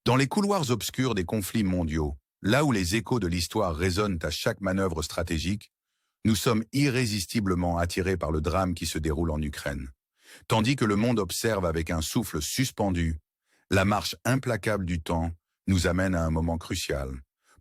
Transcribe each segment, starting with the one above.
Dans les couloirs obscurs des conflits mondiaux, là où les échos de l'histoire résonnent à chaque manœuvre stratégique, nous sommes irrésistiblement attirés par le drame qui se déroule en Ukraine. Tandis que le monde observe avec un souffle suspendu, la marche implacable du temps nous amène à un moment crucial,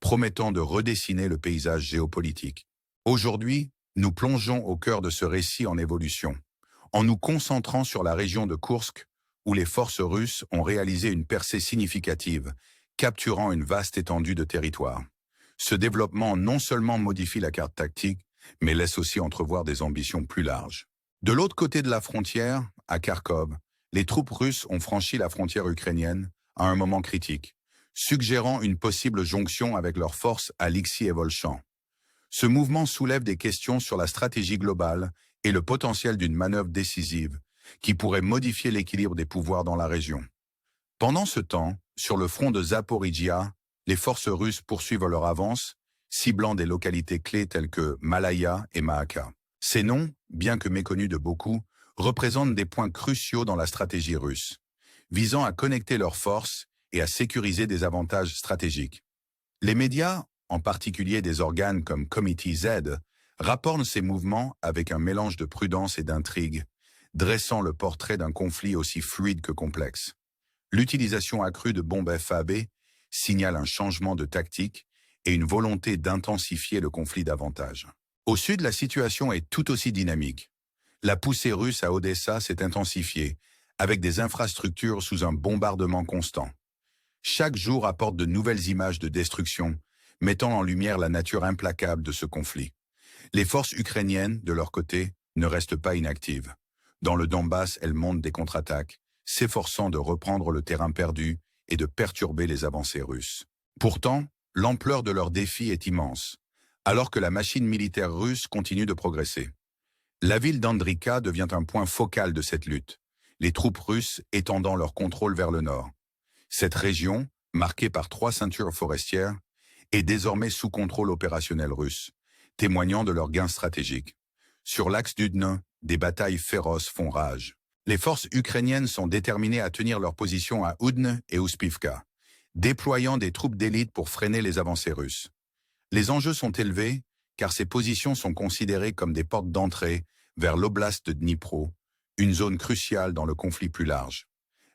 promettant de redessiner le paysage géopolitique. Aujourd'hui, nous plongeons au cœur de ce récit en évolution, en nous concentrant sur la région de Koursk, où les forces russes ont réalisé une percée significative, capturant une vaste étendue de territoire. Ce développement non seulement modifie la carte tactique, mais laisse aussi entrevoir des ambitions plus larges. De l'autre côté de la frontière, à Kharkov, les troupes russes ont franchi la frontière ukrainienne à un moment critique, suggérant une possible jonction avec leurs forces à Lixi et Volchan. Ce mouvement soulève des questions sur la stratégie globale et le potentiel d'une manœuvre décisive qui pourrait modifier l'équilibre des pouvoirs dans la région. Pendant ce temps, sur le front de Zaporizhia, les forces russes poursuivent leur avance, ciblant des localités clés telles que Malaya et Mahaka. Ces noms, bien que méconnus de beaucoup, représentent des points cruciaux dans la stratégie russe, visant à connecter leurs forces et à sécuriser des avantages stratégiques. Les médias, en particulier des organes comme Committee Z, rapportent ces mouvements avec un mélange de prudence et d'intrigue, dressant le portrait d'un conflit aussi fluide que complexe. L'utilisation accrue de bombes FAB signale un changement de tactique et une volonté d'intensifier le conflit davantage. Au sud, la situation est tout aussi dynamique. La poussée russe à Odessa s'est intensifiée, avec des infrastructures sous un bombardement constant. Chaque jour apporte de nouvelles images de destruction, mettant en lumière la nature implacable de ce conflit. Les forces ukrainiennes, de leur côté, ne restent pas inactives. Dans le Donbass, elles montent des contre-attaques, s'efforçant de reprendre le terrain perdu et de perturber les avancées russes. Pourtant, l'ampleur de leur défi est immense, alors que la machine militaire russe continue de progresser. La ville d'Andrika devient un point focal de cette lutte, les troupes russes étendant leur contrôle vers le nord. Cette région, marquée par 3 ceintures forestières, est désormais sous contrôle opérationnel russe, témoignant de leurs gains stratégiques. Sur l'axe du Dnin, des batailles féroces font rage. Les forces ukrainiennes sont déterminées à tenir leur position à Oudne et Uspivka, déployant des troupes d'élite pour freiner les avancées russes. Les enjeux sont élevés, car ces positions sont considérées comme des portes d'entrée vers l'oblast de Dnipro, une zone cruciale dans le conflit plus large.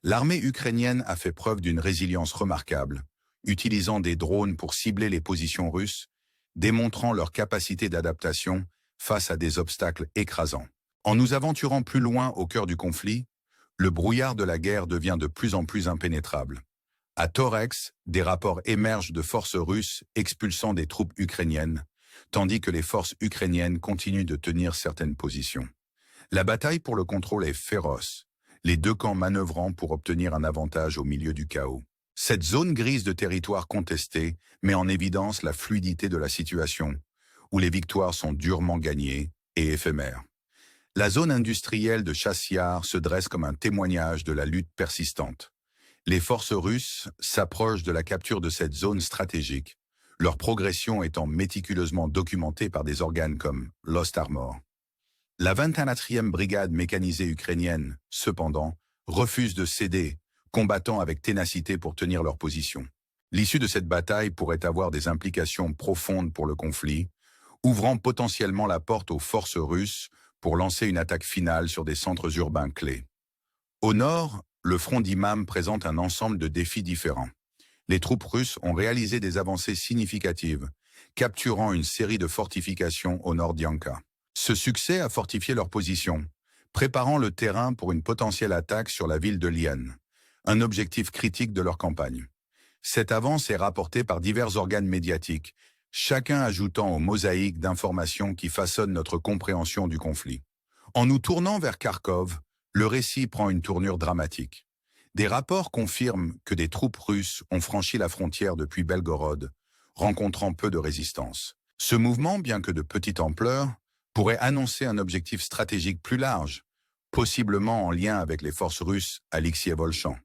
L'armée ukrainienne a fait preuve d'une résilience remarquable, utilisant des drones pour cibler les positions russes, démontrant leur capacité d'adaptation face à des obstacles écrasants. En nous aventurant plus loin au cœur du conflit, le brouillard de la guerre devient de plus en plus impénétrable. À Torex, des rapports émergent de forces russes expulsant des troupes ukrainiennes, tandis que les forces ukrainiennes continuent de tenir certaines positions. La bataille pour le contrôle est féroce, les deux camps manœuvrant pour obtenir un avantage au milieu du chaos. Cette zone grise de territoire contesté met en évidence la fluidité de la situation, où les victoires sont durement gagnées et éphémères. La zone industrielle de Chassiar se dresse comme un témoignage de la lutte persistante. Les forces russes s'approchent de la capture de cette zone stratégique, leur progression étant méticuleusement documentée par des organes comme Lost Armor. La 24e brigade mécanisée ukrainienne, cependant, refuse de céder, combattant avec ténacité pour tenir leur position. L'issue de cette bataille pourrait avoir des implications profondes pour le conflit, ouvrant potentiellement la porte aux forces russes pour lancer une attaque finale sur des centres urbains clés. Au nord, le front d'Imam présente un ensemble de défis différents. Les troupes russes ont réalisé des avancées significatives, capturant une série de fortifications au nord d'Yanka. Ce succès a fortifié leur position, préparant le terrain pour une potentielle attaque sur la ville de Lian, un objectif critique de leur campagne. Cette avance est rapportée par divers organes médiatiques, chacun ajoutant aux mosaïques d'informations qui façonnent notre compréhension du conflit. En nous tournant vers Kharkov, le récit prend une tournure dramatique. Des rapports confirment que des troupes russes ont franchi la frontière depuis Belgorod, rencontrant peu de résistance. Ce mouvement, bien que de petite ampleur, pourrait annoncer un objectif stratégique plus large, possiblement en lien avec les forces russes à Lixi et Volchan.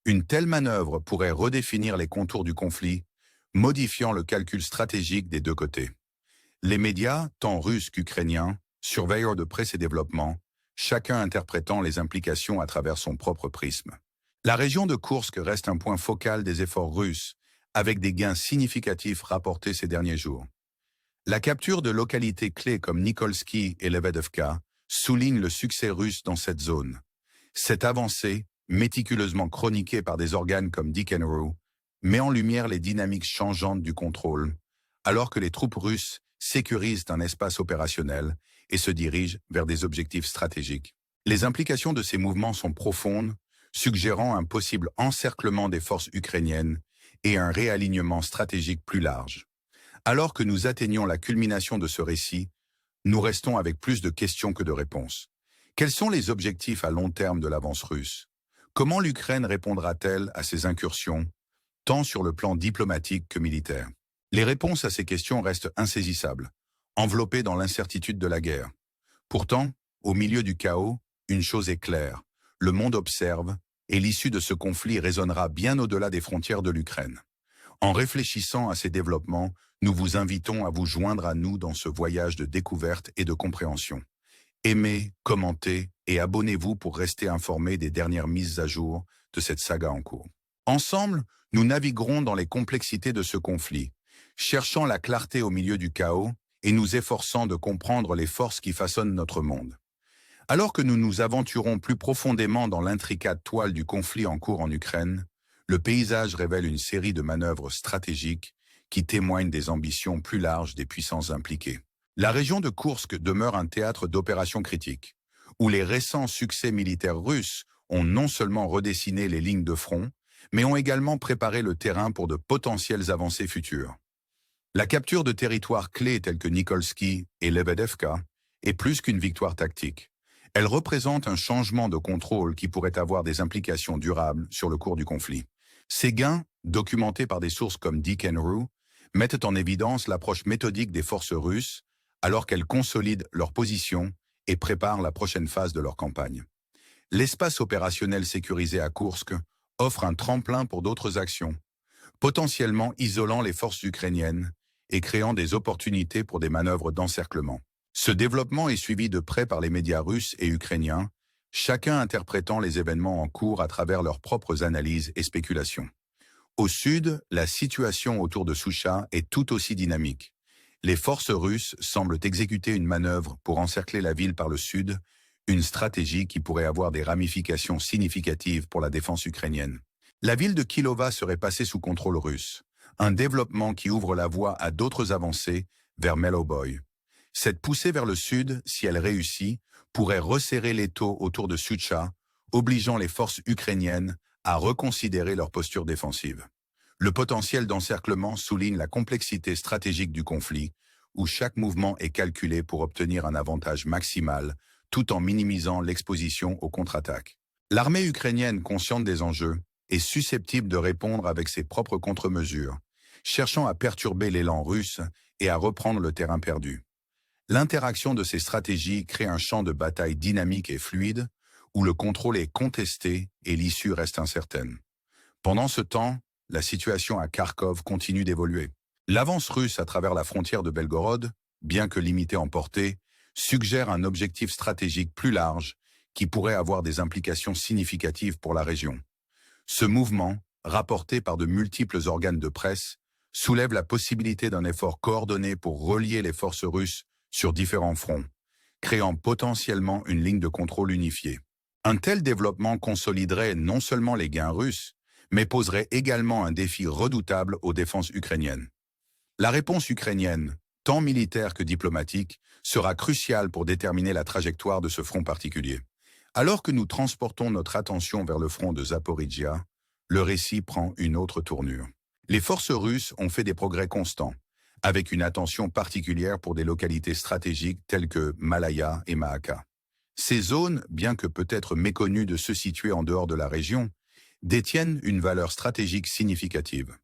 Une telle manœuvre pourrait redéfinir les contours du conflit, modifiant le calcul stratégique des deux côtés. Les médias, tant russes qu'ukrainiens, surveillent de près ces développements, chacun interprétant les implications à travers son propre prisme. La région de Koursk reste un point focal des efforts russes, avec des gains significatifs rapportés ces derniers jours. La capture de localités clés comme Nikolski et Levedevka souligne le succès russe dans cette zone. Cette avancée, méticuleusement chroniquée par des organes comme Dickenrow, met en lumière les dynamiques changeantes du contrôle, alors que les troupes russes sécurisent un espace opérationnel et se dirigent vers des objectifs stratégiques. Les implications de ces mouvements sont profondes, suggérant un possible encerclement des forces ukrainiennes et un réalignement stratégique plus large. Alors que nous atteignons la culmination de ce récit, nous restons avec plus de questions que de réponses. Quels sont les objectifs à long terme de l'avance russe? Comment l'Ukraine répondra-t-elle à ces incursions, tant sur le plan diplomatique que militaire? Les réponses à ces questions restent insaisissables, enveloppées dans l'incertitude de la guerre. Pourtant, au milieu du chaos, une chose est claire, le monde observe, et l'issue de ce conflit résonnera bien au-delà des frontières de l'Ukraine. En réfléchissant à ces développements, nous vous invitons à vous joindre à nous dans ce voyage de découverte et de compréhension. Aimez, commentez et abonnez-vous pour rester informés des dernières mises à jour de cette saga en cours. Ensemble, nous naviguerons dans les complexités de ce conflit, cherchant la clarté au milieu du chaos et nous efforçant de comprendre les forces qui façonnent notre monde. Alors que nous nous aventurons plus profondément dans l'intricate toile du conflit en cours en Ukraine, le paysage révèle une série de manœuvres stratégiques qui témoignent des ambitions plus larges des puissances impliquées. La région de Koursk demeure un théâtre d'opérations critiques, où les récents succès militaires russes ont non seulement redessiné les lignes de front, mais ont également préparé le terrain pour de potentielles avancées futures. La capture de territoires clés tels que Nikolski et Levedevka est plus qu'une victoire tactique. Elle représente un changement de contrôle qui pourrait avoir des implications durables sur le cours du conflit. Ces gains, documentés par des sources comme Dickenrow, mettent en évidence l'approche méthodique des forces russes alors qu'elles consolident leur position et préparent la prochaine phase de leur campagne. L'espace opérationnel sécurisé à Koursk offre un tremplin pour d'autres actions, potentiellement isolant les forces ukrainiennes et créant des opportunités pour des manœuvres d'encerclement. Ce développement est suivi de près par les médias russes et ukrainiens, chacun interprétant les événements en cours à travers leurs propres analyses et spéculations. Au sud, la situation autour de Soucha est tout aussi dynamique. Les forces russes semblent exécuter une manœuvre pour encercler la ville par le sud, une stratégie qui pourrait avoir des ramifications significatives pour la défense ukrainienne. La ville de Kilova serait passée sous contrôle russe, un développement qui ouvre la voie à d'autres avancées vers Meloboy. Cette poussée vers le sud, si elle réussit, pourrait resserrer l'étau autour de Soucha, obligeant les forces ukrainiennes à reconsidérer leur posture défensive. Le potentiel d'encerclement souligne la complexité stratégique du conflit, où chaque mouvement est calculé pour obtenir un avantage maximal, tout en minimisant l'exposition aux contre-attaques. L'armée ukrainienne, consciente des enjeux, est susceptible de répondre avec ses propres contre-mesures, cherchant à perturber l'élan russe et à reprendre le terrain perdu. L'interaction de ces stratégies crée un champ de bataille dynamique et fluide, où le contrôle est contesté et l'issue reste incertaine. Pendant ce temps, la situation à Kharkov continue d'évoluer. L'avance russe à travers la frontière de Belgorod, bien que limitée en portée, suggère un objectif stratégique plus large qui pourrait avoir des implications significatives pour la région. Ce mouvement, rapporté par de multiples organes de presse, soulève la possibilité d'un effort coordonné pour relier les forces russes sur différents fronts, créant potentiellement une ligne de contrôle unifiée. Un tel développement consoliderait non seulement les gains russes, mais poserait également un défi redoutable aux défenses ukrainiennes. La réponse ukrainienne, tant militaire que diplomatique, sera cruciale pour déterminer la trajectoire de ce front particulier. Alors que nous transportons notre attention vers le front de Zaporijia, le récit prend une autre tournure. Les forces russes ont fait des progrès constants, avec une attention particulière pour des localités stratégiques telles que Malaya et Mahaka. Ces zones, bien que peut-être méconnues de ceux situés en dehors de la région, détiennent une valeur stratégique significative.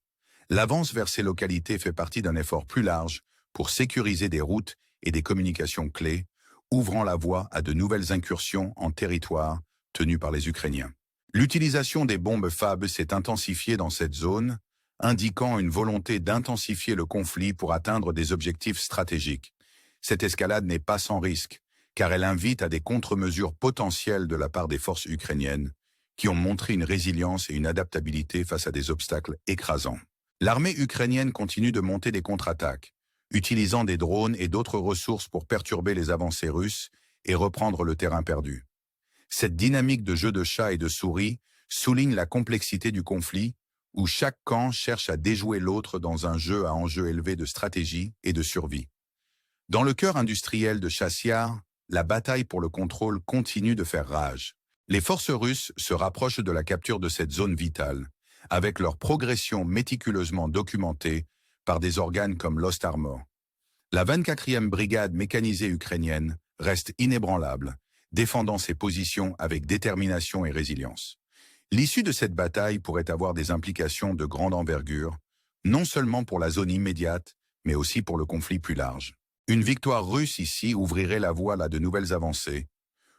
L'avance vers ces localités fait partie d'un effort plus large pour sécuriser des routes et des communications clés, ouvrant la voie à de nouvelles incursions en territoire tenues par les Ukrainiens. L'utilisation des bombes FAB s'est intensifiée dans cette zone, indiquant une volonté d'intensifier le conflit pour atteindre des objectifs stratégiques. Cette escalade n'est pas sans risque, car elle invite à des contre-mesures potentielles de la part des forces ukrainiennes, qui ont montré une résilience et une adaptabilité face à des obstacles écrasants. L'armée ukrainienne continue de monter des contre-attaques, utilisant des drones et d'autres ressources pour perturber les avancées russes et reprendre le terrain perdu. Cette dynamique de jeu de chat et de souris souligne la complexité du conflit, où chaque camp cherche à déjouer l'autre dans un jeu à enjeu élevé de stratégie et de survie. Dans le cœur industriel de Chasiar, la bataille pour le contrôle continue de faire rage. Les forces russes se rapprochent de la capture de cette zone vitale, avec leur progression méticuleusement documentée par des organes comme Lost Armor. La 24e brigade mécanisée ukrainienne reste inébranlable, défendant ses positions avec détermination et résilience. L'issue de cette bataille pourrait avoir des implications de grande envergure, non seulement pour la zone immédiate, mais aussi pour le conflit plus large. Une victoire russe ici ouvrirait la voie à de nouvelles avancées,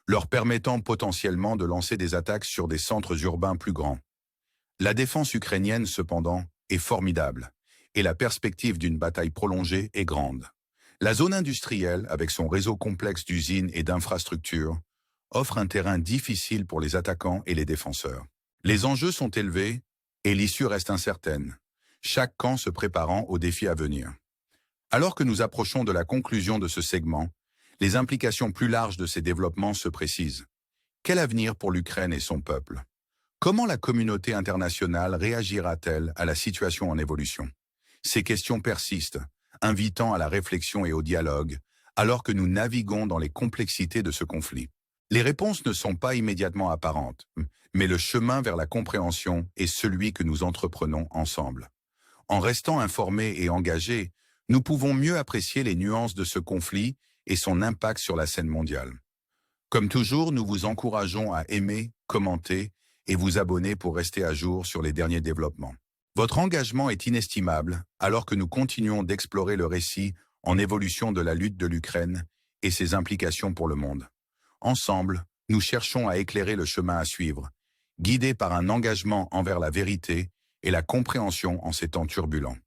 leur permettant potentiellement de lancer des attaques sur des centres urbains plus grands. La défense ukrainienne, cependant, est formidable, et la perspective d'une bataille prolongée est grande. La zone industrielle, avec son réseau complexe d'usines et d'infrastructures, offre un terrain difficile pour les attaquants et les défenseurs. Les enjeux sont élevés et l'issue reste incertaine, chaque camp se préparant aux défis à venir. Alors que nous approchons de la conclusion de ce segment, les implications plus larges de ces développements se précisent. Quel avenir pour l'Ukraine et son peuple? Comment la communauté internationale réagira-t-elle à la situation en évolution? Ces questions persistent, invitant à la réflexion et au dialogue, alors que nous naviguons dans les complexités de ce conflit. Les réponses ne sont pas immédiatement apparentes, mais le chemin vers la compréhension est celui que nous entreprenons ensemble. En restant informés et engagés, nous pouvons mieux apprécier les nuances de ce conflit et son impact sur la scène mondiale. Comme toujours, nous vous encourageons à aimer, commenter et vous abonner pour rester à jour sur les derniers développements. Votre engagement est inestimable alors que nous continuons d'explorer le récit en évolution de la lutte de l'Ukraine et ses implications pour le monde. Ensemble, nous cherchons à éclairer le chemin à suivre, guidés par un engagement envers la vérité et la compréhension en ces temps turbulents.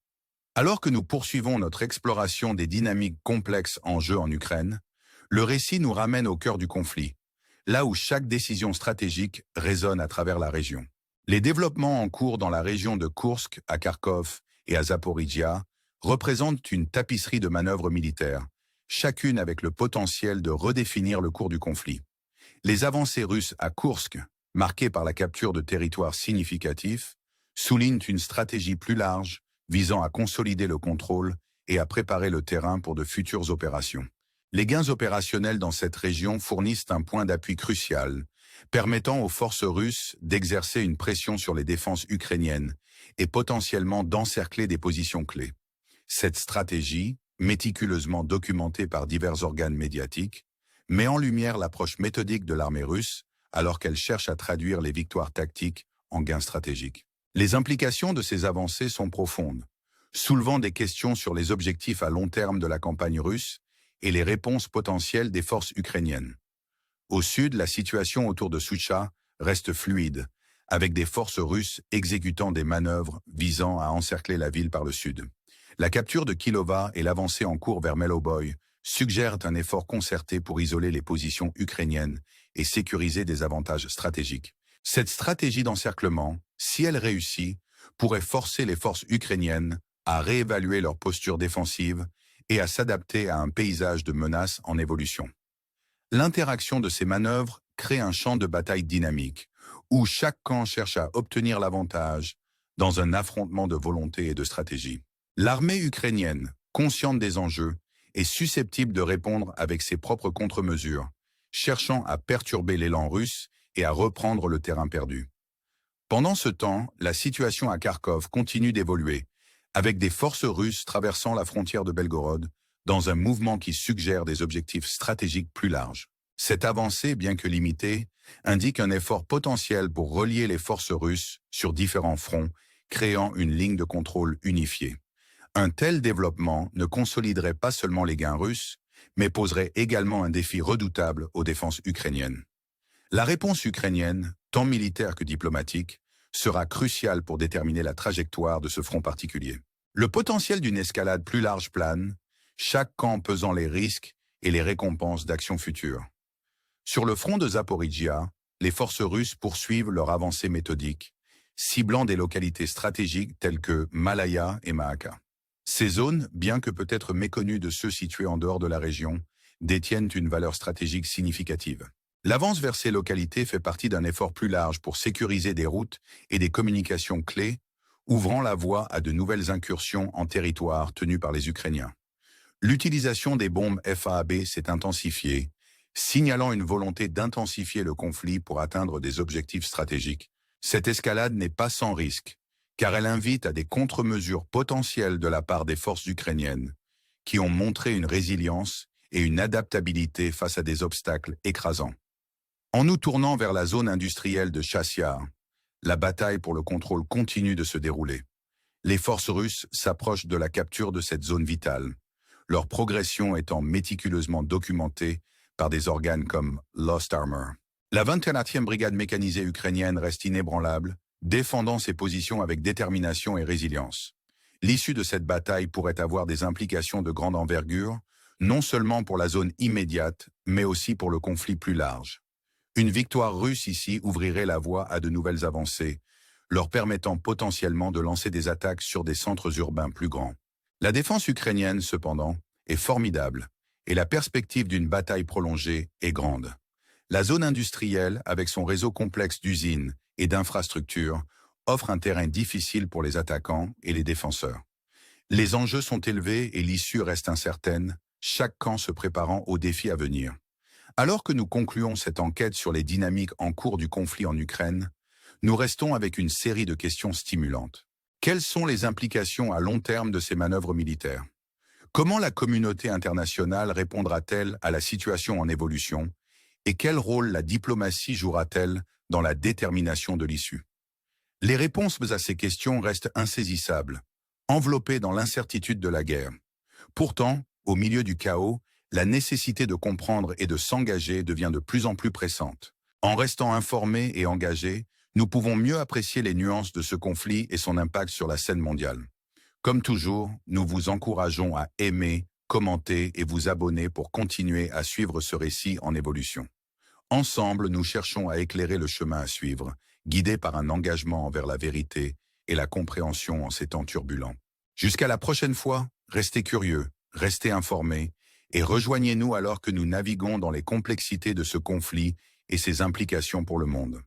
Alors que nous poursuivons notre exploration des dynamiques complexes en jeu en Ukraine, le récit nous ramène au cœur du conflit, là où chaque décision stratégique résonne à travers la région. Les développements en cours dans la région de Koursk, à Kharkov et à Zaporijia représentent une tapisserie de manœuvres militaires, chacune avec le potentiel de redéfinir le cours du conflit. Les avancées russes à Koursk, marquées par la capture de territoires significatifs, soulignent une stratégie plus large visant à consolider le contrôle et à préparer le terrain pour de futures opérations. Les gains opérationnels dans cette région fournissent un point d'appui crucial, permettant aux forces russes d'exercer une pression sur les défenses ukrainiennes et potentiellement d'encercler des positions clés. Cette stratégie, méticuleusement documentée par divers organes médiatiques, met en lumière l'approche méthodique de l'armée russe alors qu'elle cherche à traduire les victoires tactiques en gains stratégiques. Les implications de ces avancées sont profondes, soulevant des questions sur les objectifs à long terme de la campagne russe et les réponses potentielles des forces ukrainiennes. Au sud, la situation autour de Soucha reste fluide, avec des forces russes exécutant des manœuvres visant à encercler la ville par le sud. La capture de Kilova et l'avancée en cours vers Meloboy suggèrent un effort concerté pour isoler les positions ukrainiennes et sécuriser des avantages stratégiques. Cette stratégie d'encerclement, si elle réussit, pourrait forcer les forces ukrainiennes à réévaluer leur posture défensive et à s'adapter à un paysage de menaces en évolution. L'interaction de ces manœuvres crée un champ de bataille dynamique, où chaque camp cherche à obtenir l'avantage dans un affrontement de volonté et de stratégie. L'armée ukrainienne, consciente des enjeux, est susceptible de répondre avec ses propres contre-mesures, cherchant à perturber l'élan russe et à reprendre le terrain perdu. Pendant ce temps, la situation à Kharkov continue d'évoluer, avec des forces russes traversant la frontière de Belgorod, dans un mouvement qui suggère des objectifs stratégiques plus larges. Cette avancée, bien que limitée, indique un effort potentiel pour relier les forces russes sur différents fronts, créant une ligne de contrôle unifiée. Un tel développement ne consoliderait pas seulement les gains russes, mais poserait également un défi redoutable aux défenses ukrainiennes. La réponse ukrainienne, tant militaire que diplomatique, sera cruciale pour déterminer la trajectoire de ce front particulier. Le potentiel d'une escalade plus large plane, chaque camp pesant les risques et les récompenses d'actions futures. Sur le front de Zaporijia, les forces russes poursuivent leur avancée méthodique, ciblant des localités stratégiques telles que Malaya et Mahaka. Ces zones, bien que peut-être méconnues de ceux situés en dehors de la région, détiennent une valeur stratégique significative. L'avance vers ces localités fait partie d'un effort plus large pour sécuriser des routes et des communications clés, ouvrant la voie à de nouvelles incursions en territoire tenues par les Ukrainiens. L'utilisation des bombes FAAB s'est intensifiée, signalant une volonté d'intensifier le conflit pour atteindre des objectifs stratégiques. Cette escalade n'est pas sans risque, car elle invite à des contre-mesures potentielles de la part des forces ukrainiennes, qui ont montré une résilience et une adaptabilité face à des obstacles écrasants. En nous tournant vers la zone industrielle de Chasiar, la bataille pour le contrôle continue de se dérouler. Les forces russes s'approchent de la capture de cette zone vitale, leur progression étant méticuleusement documentée par des organes comme Lost Armor. La 21e brigade mécanisée ukrainienne reste inébranlable, défendant ses positions avec détermination et résilience. L'issue de cette bataille pourrait avoir des implications de grande envergure, non seulement pour la zone immédiate, mais aussi pour le conflit plus large. Une victoire russe ici ouvrirait la voie à de nouvelles avancées, leur permettant potentiellement de lancer des attaques sur des centres urbains plus grands. La défense ukrainienne, cependant, est formidable, et la perspective d'une bataille prolongée est grande. La zone industrielle, avec son réseau complexe d'usines et d'infrastructures, offre un terrain difficile pour les attaquants et les défenseurs. Les enjeux sont élevés et l'issue reste incertaine, chaque camp se préparant aux défis à venir. Alors que nous concluons cette enquête sur les dynamiques en cours du conflit en Ukraine, nous restons avec une série de questions stimulantes. Quelles sont les implications à long terme de ces manœuvres militaires? Comment la communauté internationale répondra-t-elle à la situation en évolution? Et quel rôle la diplomatie jouera-t-elle dans la détermination de l'issue? Les réponses à ces questions restent insaisissables, enveloppées dans l'incertitude de la guerre. Pourtant, au milieu du chaos, la nécessité de comprendre et de s'engager devient de plus en plus pressante. En restant informés et engagés, nous pouvons mieux apprécier les nuances de ce conflit et son impact sur la scène mondiale. Comme toujours, nous vous encourageons à aimer, commenter et vous abonner pour continuer à suivre ce récit en évolution. Ensemble, nous cherchons à éclairer le chemin à suivre, guidés par un engagement envers la vérité et la compréhension en ces temps turbulents. Jusqu'à la prochaine fois, restez curieux, restez informés et rejoignez-nous alors que nous naviguons dans les complexités de ce conflit et ses implications pour le monde.